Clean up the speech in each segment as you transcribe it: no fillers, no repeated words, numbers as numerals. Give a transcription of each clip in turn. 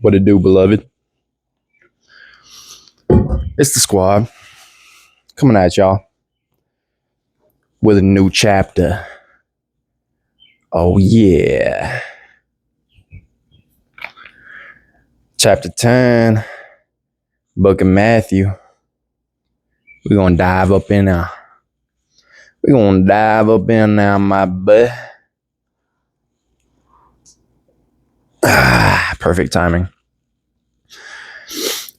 What it do, beloved? It's the squad coming at y'all with a new chapter. Oh, yeah. Chapter 10, Book of Matthew. We're going to dive up in there. My boy. Perfect timing.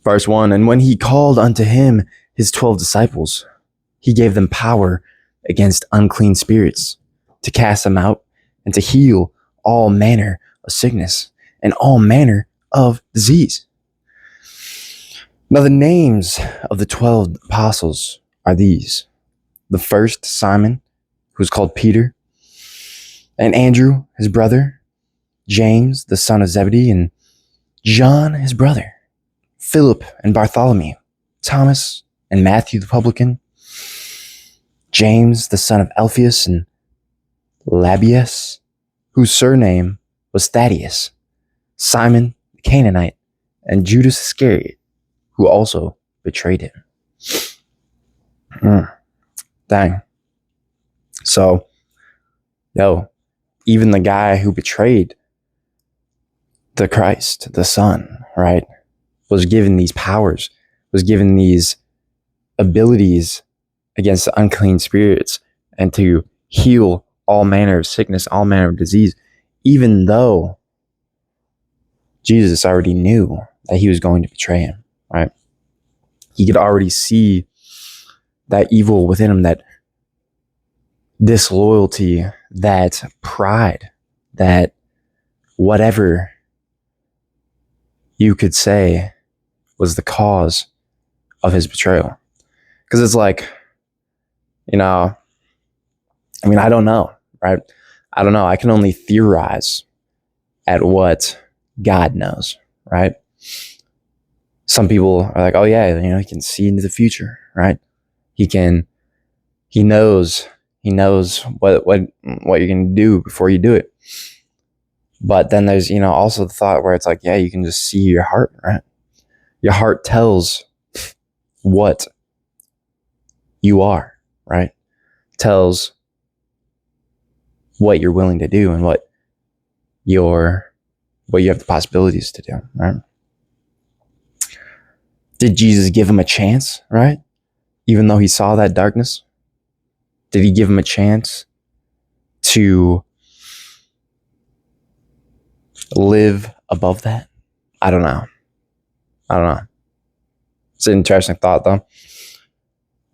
Verse 1, and when he called unto him his 12 disciples, he gave them power against unclean spirits to cast them out and to heal all manner of sickness and all manner of disease. Now the names of the 12 apostles are these. The first, Simon, who's called Peter, and Andrew, his brother, James, the son of Zebedee, and John, his brother, Philip and Bartholomew, Thomas and Matthew the publican, James, the son of Alphaeus, and Lebbaeus, whose surname was Thaddeus, Simon the Canaanite, and Judas Iscariot, who also betrayed him. Dang. So, even the guy who betrayed the Christ, the Son, right, was given these powers, was given these abilities against the unclean spirits and to heal all manner of sickness, all manner of disease, even though Jesus already knew that he was going to betray him, right? He could already see that evil within him, that disloyalty, that pride, that whatever you could say was the cause of his betrayal. Because it's like, I don't know, right? I don't know. I can only theorize at what God knows, right? Some people are like, oh yeah, he can see into the future, right? He knows what you're going to do before you do it. But then there's, also the thought where it's like, yeah, you can just see your heart, right? Your heart tells what you are, right? Tells what you're willing to do and what you have the possibilities to do, right? Did Jesus give him a chance, right? Even though he saw that darkness? Did he give him a chance to live above that? I don't know. It's an interesting thought, though.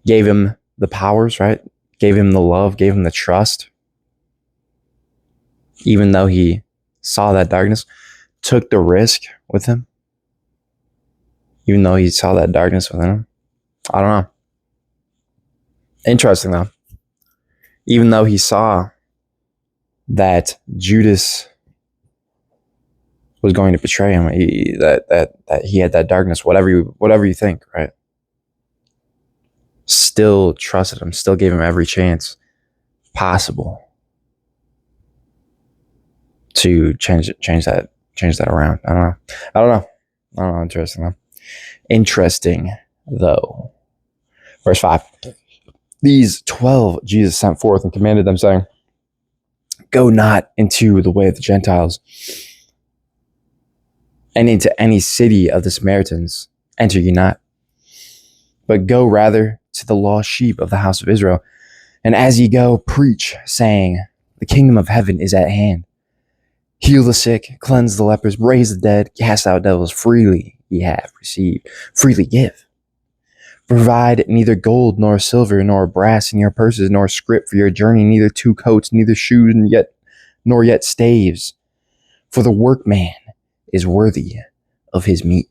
Gave him the powers, right? Gave him the love, gave him the trust. Even though he saw that darkness, took the risk with him. Even though he saw that darkness within him. I don't know. Interesting, though. Even though he saw that Judas was going to betray him, that he had that darkness, whatever you think, right? Still trusted him, still gave him every chance possible to change that around. I don't know. Interesting though. Verse 5. These 12 Jesus sent forth and commanded them, saying, go not into the way of the Gentiles, and into any city of the Samaritans enter ye not, but go rather to the lost sheep of the house of Israel. And as ye go, preach, saying, the kingdom of heaven is at hand. Heal the sick, cleanse the lepers, raise the dead, cast out devils. Freely ye have received, freely give. Provide neither gold nor silver nor brass in your purses, nor scrip for your journey, neither 2 coats, neither shoes, nor yet staves. For the workman is worthy of his meat.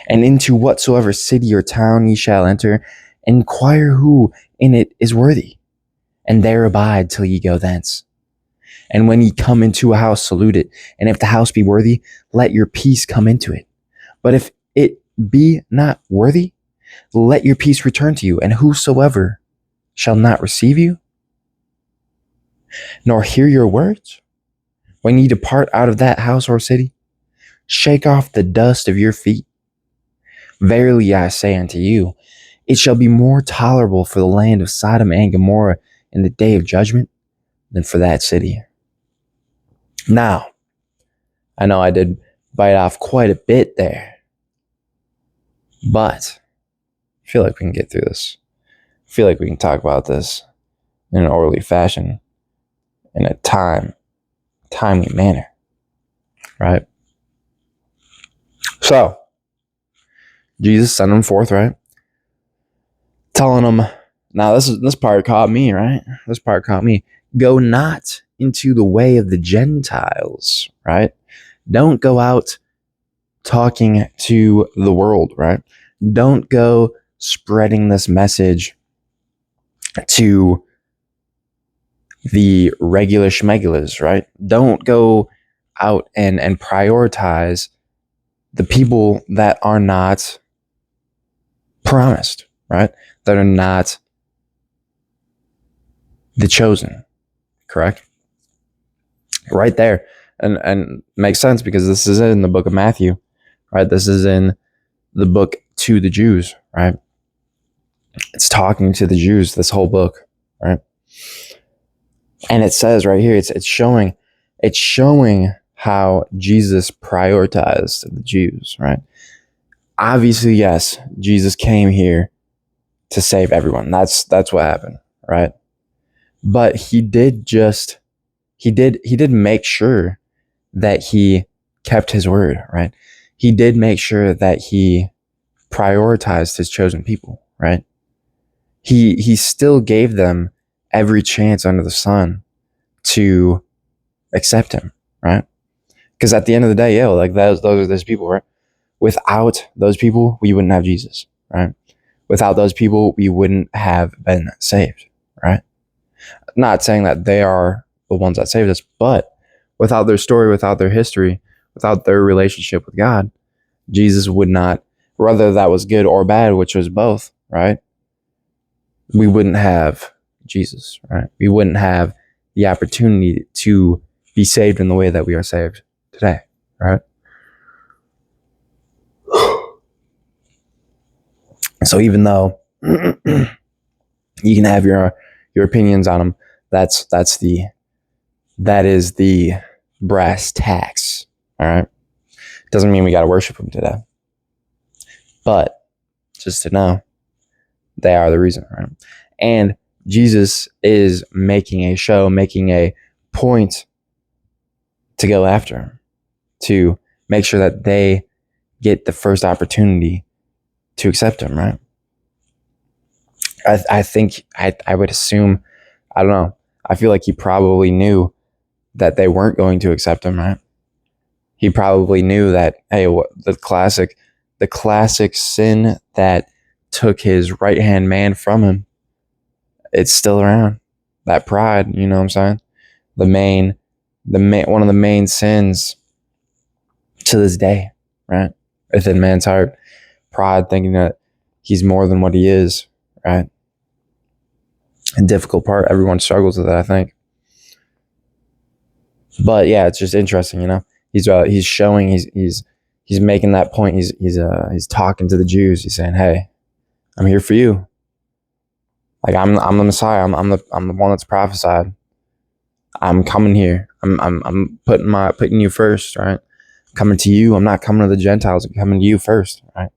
And into whatsoever city or town ye shall enter, inquire who in it is worthy, and there abide till ye go thence. And when ye come into a house, salute it. And if the house be worthy, let your peace come into it. But if it be not worthy, let your peace return to you. And whosoever shall not receive you, nor hear your words, when ye depart out of that house or city, Shake off the dust of your feet. Verily I say unto you, it shall be more tolerable for the land of Sodom and Gomorrah in the day of judgment than for that city. Now, I know I did bite off quite a bit there, but I feel like we can get through this. I feel like we can talk about this in an orderly fashion, in a timely manner, right? So, Jesus sent them forth, right? Telling them, now this part caught me, right? This part caught me. Go not into the way of the Gentiles, right? Don't go out talking to the world, right? Don't go spreading this message to the regular schmegulas, right? Don't go out and prioritize the people that are not promised, right? That are not the chosen, correct? Right there. And makes sense because this is in the book of Matthew, right? This is in the book to the Jews, right? It's talking to the Jews, this whole book, right? And it says right here, it's showing how Jesus prioritized the Jews, right? Obviously, yes, Jesus came here to save everyone. That's what happened, right? But he did make sure that he kept his word, right? He did make sure that he prioritized his chosen people, right? He still gave them every chance under the sun to accept him, right? Because at the end of the day, yeah, like those are those people, right? Without those people, we wouldn't have Jesus, right? Without those people, we wouldn't have been saved, right? Not saying that they are the ones that saved us, but without their story, without their history, without their relationship with God, Jesus would not, whether that was good or bad, which was both, right? We wouldn't have Jesus, right? We wouldn't have the opportunity to be saved in the way that we are saved today, right? So even though you can have your opinions on them, that is the brass tacks, all right? Doesn't mean we got to worship them today, but just to know they are the reason, right? And Jesus is making a point to go after him, to make sure that they get the first opportunity to accept him, right? I think I would assume, I don't know, I feel like he probably knew that they weren't going to accept him, right? He probably knew that, hey, the classic sin that took his right-hand man from him, it's still around. That pride, you know what I'm saying? One of the main sins to this day, right? Within man's heart, pride, thinking that he's more than what he is, right? A difficult part. Everyone struggles with it, I think. But yeah, it's just interesting, you know. He's showing, he's making that point. He's talking to the Jews. He's saying, "Hey, I'm here for you. Like I'm the Messiah. I'm the one that's prophesied. I'm coming here. I'm putting you first, right? Coming to you. I'm not coming to the Gentiles. I'm coming to you first, right?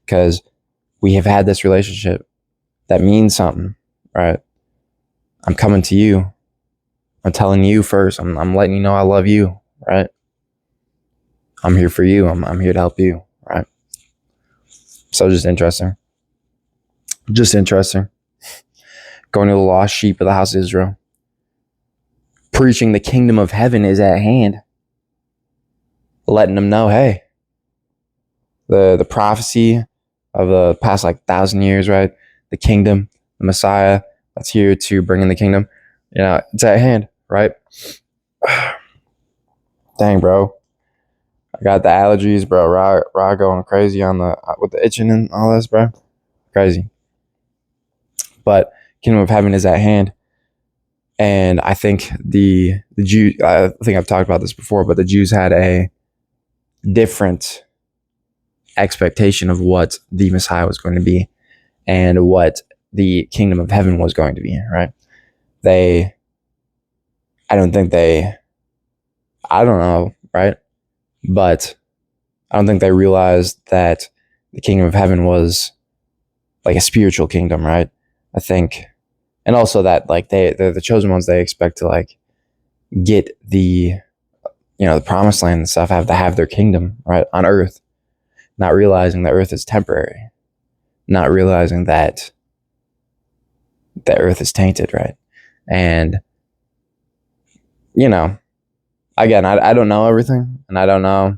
Because we have had this relationship that means something, right? I'm coming to you. I'm telling you first. I'm letting you know I love you, right? I'm here for you. I'm here to help you, right? So just interesting. Just interesting. Going to the lost sheep of the house of Israel. Preaching the kingdom of heaven is at hand. Letting them know, hey, the prophecy of the past 1,000 years, right? The kingdom, the Messiah that's here to bring in the kingdom. You know, it's at hand, right? Dang, bro. I got the allergies, bro. Raw going crazy with the itching and all this, bro. Crazy. But kingdom of heaven is at hand. And I think the Jew, I think I've talked about this before, but the Jews had a different expectation of what the Messiah was going to be and what the kingdom of heaven was going to be, right? I don't know, right? But I don't think they realized that the kingdom of heaven was like a spiritual kingdom, right? I think, and also that like they're the chosen ones. They expect to like get the the promised land and stuff, have to have their kingdom right on earth, not realizing that earth is temporary, not realizing that the earth is tainted, right? And again, I don't know everything, and I don't know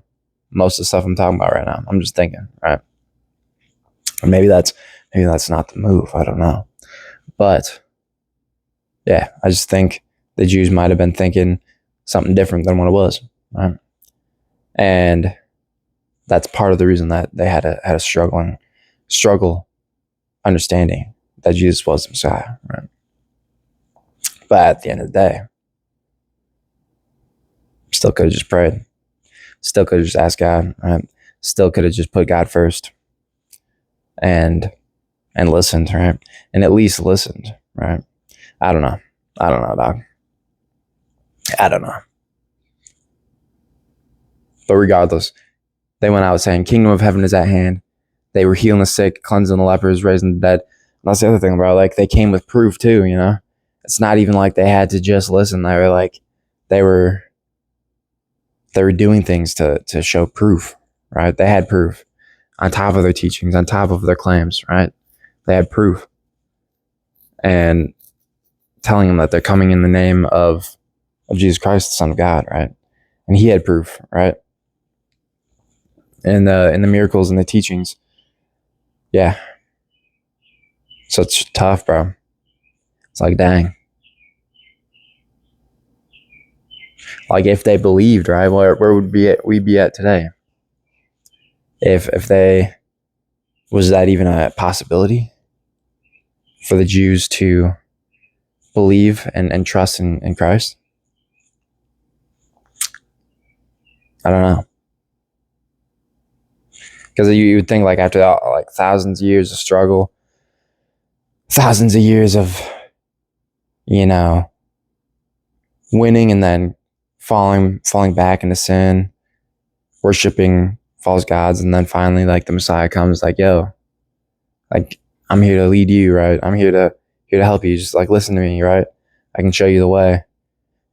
most of the stuff I'm talking about right now. I'm just thinking, right? Or maybe that's not the move. I don't know. But yeah, I just think the Jews might have been thinking something different than what it was, right? And that's part of the reason that they had a struggle understanding that Jesus was the Messiah, right? But at the end of the day, still could have just prayed. Still could have just asked God, right? Still could have just put God first and listened, right? And at least listened, right? I don't know, dog. I don't know. But regardless, they went out saying, kingdom of heaven is at hand. They were healing the sick, cleansing the lepers, raising the dead. And that's the other thing, bro. Like, they came with proof too, It's not even like they had to just listen. They were like, they were doing things to show proof, right? They had proof on top of their teachings, on top of their claims, right? They had proof. And telling them that they're coming in the name of Jesus Christ, the Son of God, right? And he had proof, right? And in the miracles and the teachings. Yeah. So it's tough, bro. It's like, dang. Like, if they believed, right, where would we be at today? If they, was that even a possibility for the Jews to believe and trust in Christ? I don't know. Because you would think, like, after like thousands of years of struggle, thousands of years of, winning and then falling back into sin, worshiping false gods, and then finally, like, the Messiah comes, like, yo, like, I'm here to lead you, right? I'm here to help you. Just like, listen to me, right? I can show you the way.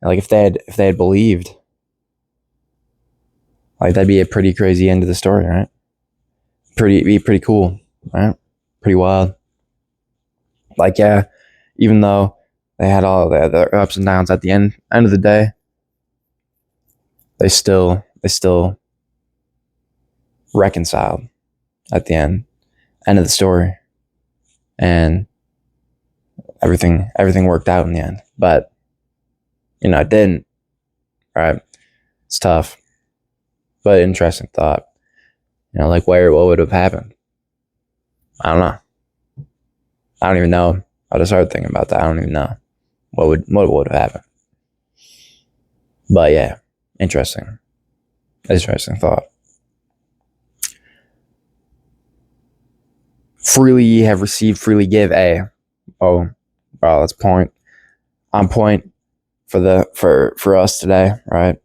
And like, if they had believed, like, that'd be a pretty crazy end to the story, right? Be pretty cool, right? Pretty wild. Like, yeah, even though they had all the ups and downs at the end of the day, they still reconciled at the end of the story, and everything worked out in the end. But it didn't, right? It's tough, but interesting thought. Like, what would have happened? I don't know. I don't even know how to start thinking about that. I don't even know what would have happened. But yeah, interesting thought. Freely ye have received, freely give. Oh, bro, that's on point for us today, right?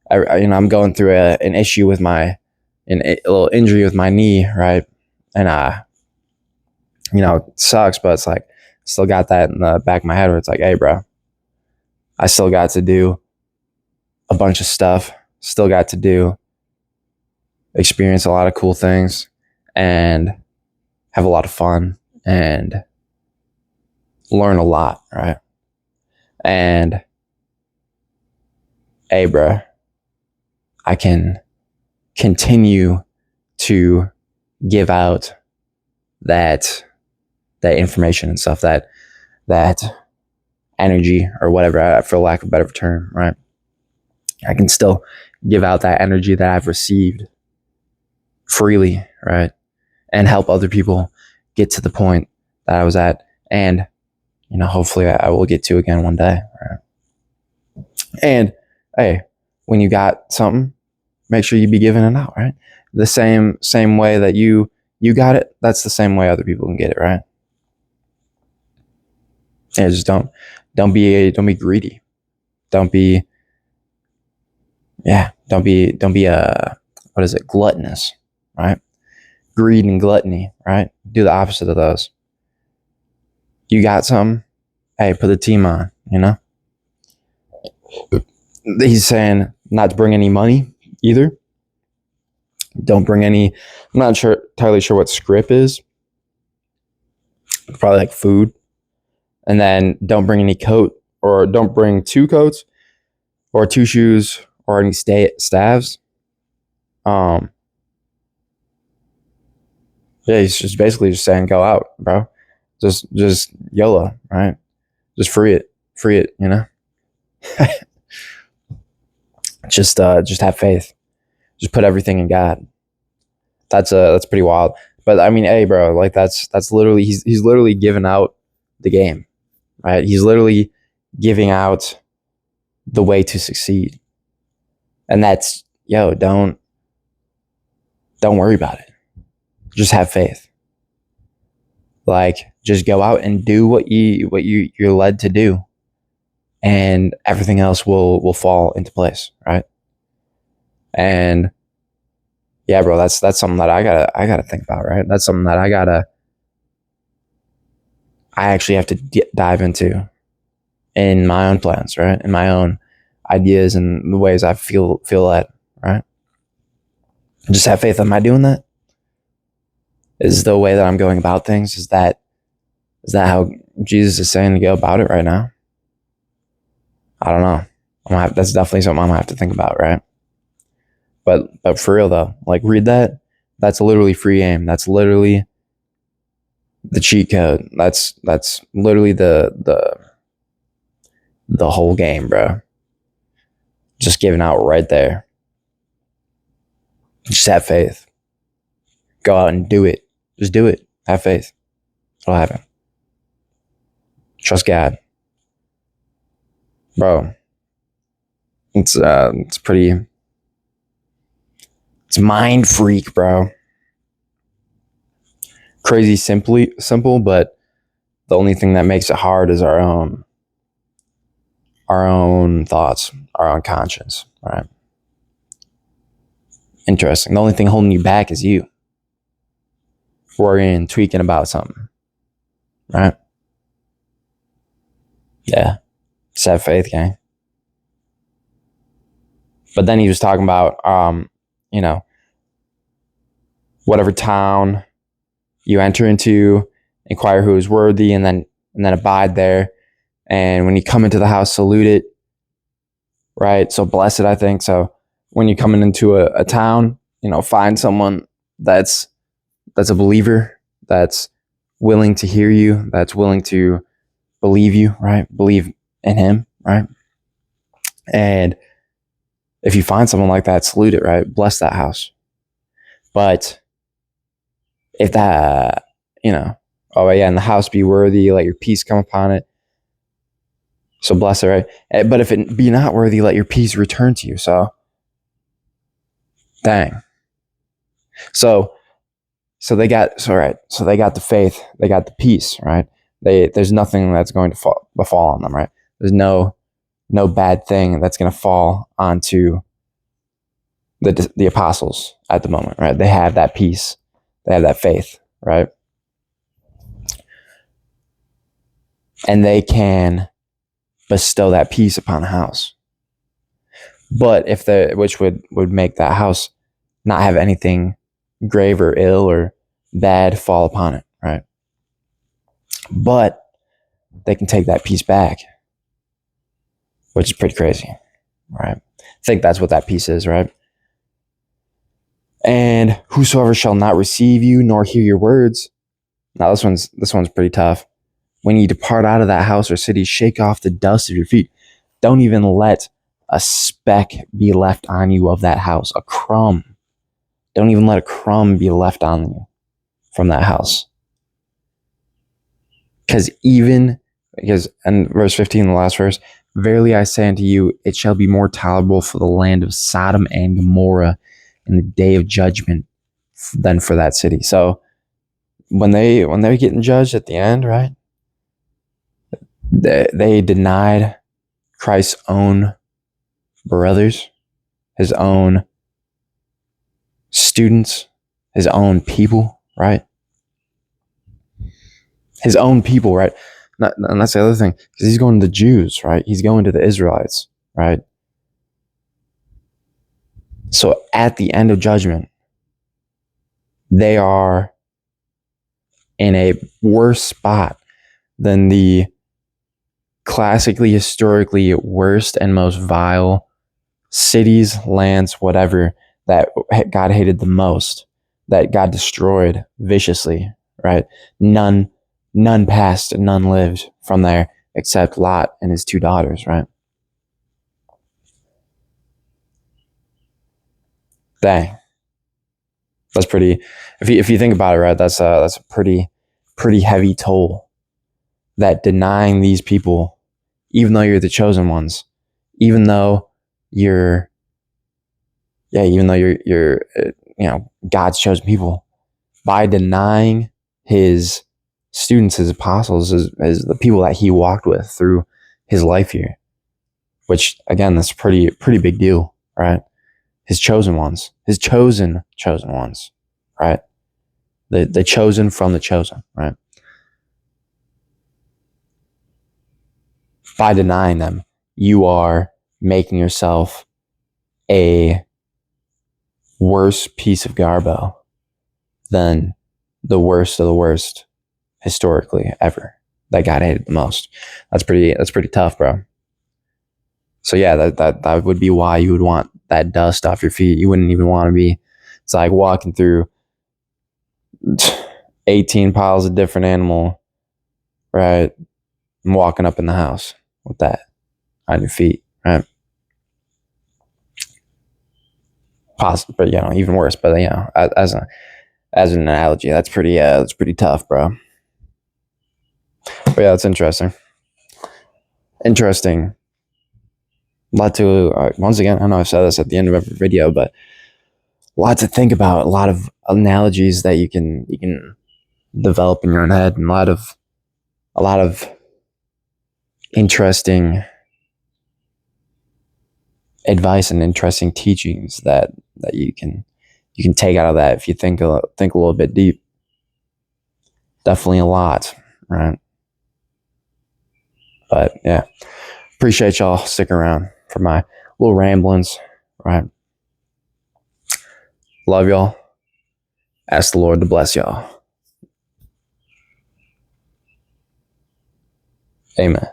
I'm going through an issue with a little injury with my knee, right? And it sucks, but it's like, still got that in the back of my head where it's like, hey, bro, I still got to do a bunch of stuff, still got to experience a lot of cool things and have a lot of fun and learn a lot, right? And hey, bro, I can continue to give out that information and stuff, that energy or whatever, for lack of a better term, right? I can still give out that energy that I've received freely, right? And help other people get to the point that I was at, and hopefully I will get to again one day, right? And hey, when you got something, make sure you be giving it out, right? The same way that you got it, that's the same way other people can get it, right? Yeah, just don't be greedy. Don't be what is it? Gluttonous, right? Greed and gluttony, right? Do the opposite of those. You got something? Hey, put the team on, He's saying not to bring any money either. Don't bring any, I'm not entirely sure what scrip is. Probably like food. And then don't bring any coat, or don't bring 2 coats or 2 shoes or any staves. Yeah, he's just basically just saying, go out, bro. Just YOLO, right? Just free it, just have faith. Just put everything in God. That's pretty wild. But I mean, hey, bro, like that's literally, he's literally giving out the game, right? He's literally giving out the way to succeed. And that's, don't worry about it. Just have faith. Like, just go out and do what you're led to do, and everything else will fall into place, right? And yeah, bro, that's something that I gotta think about, right? That's something that I actually have to dive into in my own plans, right? In my own ideas and the ways I feel led, right? Just have faith. Am I doing that? Is the way that I'm going about things? Is that how Jesus is saying to go about it right now? I don't know. That's definitely something I'm gonna have to think about, right? But for real though, like, read that. That's literally free game. That's literally the cheat code. That's literally the whole game, bro. Just giving out right there. Just have faith. Go out and do it. Just do it. Have faith. It'll happen. Trust God, bro. It's pretty. It's mind freak, bro. Crazy simple, but the only thing that makes it hard is our own thoughts, our own conscience, right? Interesting. The only thing holding you back is you worrying, tweaking about something, right? Yeah. Just have faith, gang. But then he was talking about, whatever town you enter into, inquire who is worthy, and then abide there. And when you come into the house, salute it, right? So blessed, I think. So when you're coming into a town, find someone that's a believer, that's willing to hear you, that's willing to believe you, right? Believe in him, right? And if you find someone like that, salute it, right? Bless that house. But if that, oh yeah, and the house be worthy, let your peace come upon it. So bless it, right? But if it be not worthy, let your peace return to you. So, dang. So they got the faith, they got the peace, right? There's nothing that's going to befall on them, right? There's no bad thing that's going to fall onto the apostles at the moment, right? They have that peace, they have that faith, right? And they can bestow that peace upon a house. But which would make that house not have anything grave or ill or bad fall upon it, right? But they can take that peace back, which is pretty crazy, right? I think that's what that peace is, right? And whosoever shall not receive you nor hear your words. Now this one's pretty tough. When you depart out of that house or city, shake off the dust of your feet. Don't even let a speck be left on you of that house, a crumb. Don't even let a crumb be left on you from that house. Because in verse 15, the last verse, Verily I say unto you, it shall be more tolerable for the land of Sodom and Gomorrah in the day of judgment than for that city. So when they're getting judged at the end, right? They denied Christ's own brothers, his own students, his own people, right? His own people, right? And that's the other thing, because he's going to the Jews, right? He's going to the Israelites, right? So at the end of judgment, they are in a worse spot than the classically, historically worst and most vile cities, lands, whatever, that God hated the most, that God destroyed viciously, right? None passed and none lived from there except Lot and his 2 daughters, right? Dang. That's pretty, if you think about it, right, that's a pretty heavy toll, that denying these people, even though you're the chosen ones, even though you're God's chosen people, by denying his students, his apostles, as the people that he walked with through his life here, which again, that's a pretty big deal, right? His chosen ones, his chosen ones, right? The chosen from the chosen, right? By denying them, you are making yourself a worse piece of garbo than the worst of the worst historically ever, that God hated the most. That's pretty tough, bro. So yeah, that would be why you would want that dust off your feet. You wouldn't even want to be, it's like walking through 18 piles of different animal, right? And walking up in the house with that on your feet, right? Possible, but even worse. But as an analogy, that's pretty tough, bro. But yeah, that's interesting. A lot to once again, I know I've said this at the end of every video, but a lot to think about. A lot of analogies that you can develop in your own head, and a lot of interesting advice and interesting teachings that you can take out of that if you think a little bit deep. Definitely a lot, right? But yeah, appreciate y'all sticking around for my little ramblings, right? Love y'all. Ask the Lord to bless y'all. Amen.